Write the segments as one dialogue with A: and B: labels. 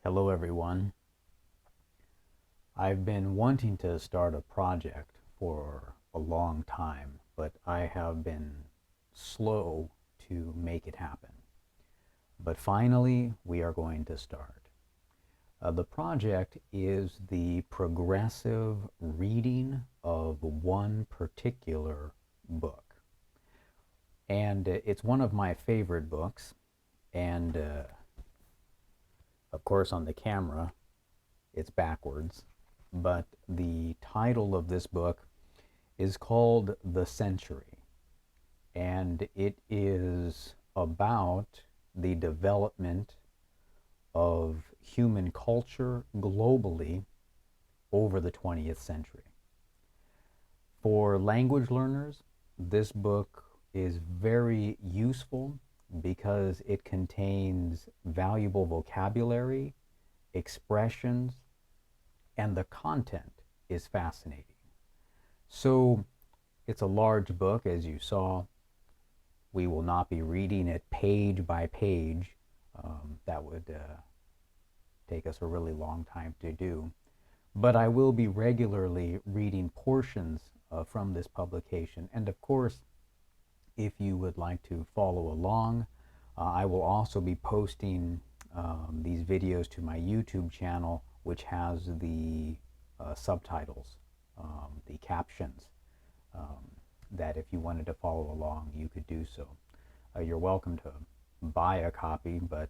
A: Hello everyone. I've been wanting to start a project for a long time, but I have been slow to make it happen. But finally, we are going to start. The project is the progressive reading of one particular book. And it's one of my favorite books. And of course, on the camera, it's backwards. But the title of this book is called The Century, and it is about the development of human culture globally over the 20th century. For language learners, this book is very useful because it contains valuable vocabulary, expressions, and the content is fascinating. So it's a large book, as you saw. We will not be reading it page by page. That would take us a really long time to do. But I will be regularly reading portions from this publication. And of course, if you would like to follow along, I will also be posting these videos to my YouTube channel, which has the subtitles, the captions, that if you wanted to follow along, you could do so. You're welcome to buy a copy, but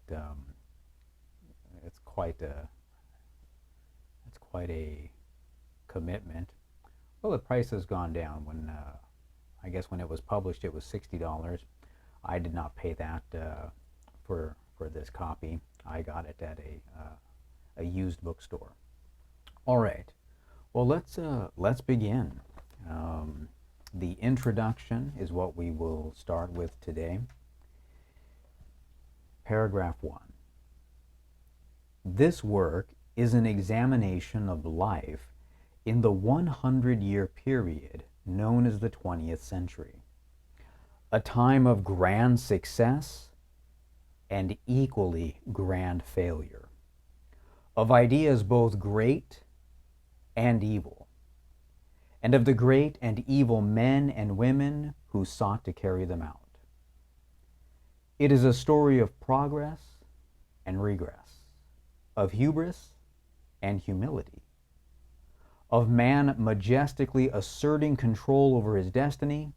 A: it's quite a commitment. Well, the price has gone down. When I guess when it was published, it was $60. I did not pay that for this copy. I got it at a used bookstore. All right. Well, let's begin. The introduction is what we will start with today. Paragraph 1. This work is an examination of life in the 100-year period known as the 20th century, a time of grand success and equally grand failure, of ideas both great and evil, and of the great and evil men and women who sought to carry them out. It is a story of progress and regress, of hubris and humility, of man majestically asserting control over his destiny,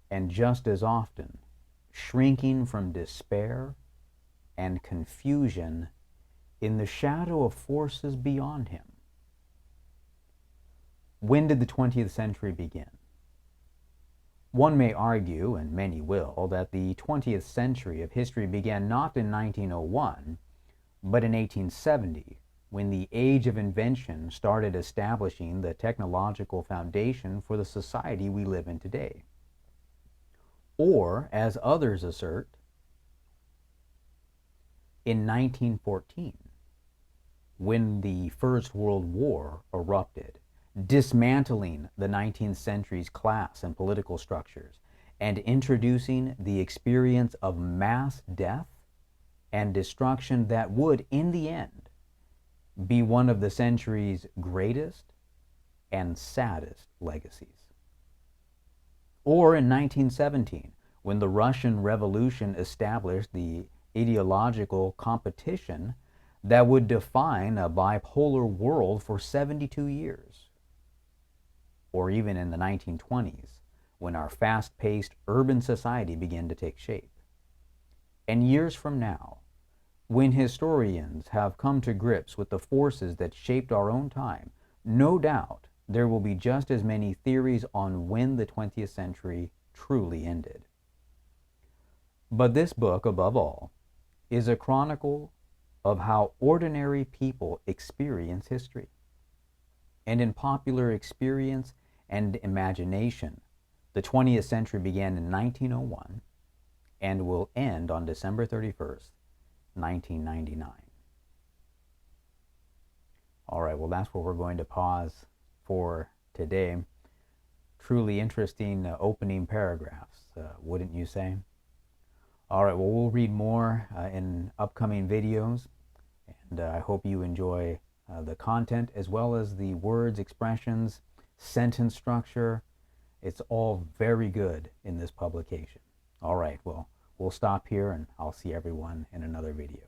A: and just as often shrinking from despair and confusion in the shadow of forces beyond him. When did the 20th century begin? One may argue, and many will, that the 20th century of history began not in 1901, but in 1870, when the age of invention started establishing the technological foundation for the society we live in today. Or, as others assert, in 1914, when the First World War erupted, dismantling the 19th century's class and political structures, and introducing the experience of mass death and destruction that would, in the end, be one of the century's greatest and saddest legacies. Or in 1917, when the Russian Revolution established the ideological competition that would define a bipolar world for 72 years. Or even in the 1920s, when our fast-paced urban society began to take shape. And years from now, when historians have come to grips with the forces that shaped our own time, no doubt there will be just as many theories on when the 20th century truly ended. But this book, above all, is a chronicle of how ordinary people experience history. And in popular experience and imagination, the 20th century began in 1901 and will end on December 31st, 1999. All right, well, that's where we're going to pause for today. Truly interesting opening paragraphs, wouldn't you say? All right, well, we'll read more in upcoming videos. I hope you enjoy the content as well as the words, expressions, sentence structure. It's all very good in this publication. All right, well, we'll stop here and I'll see everyone in another video.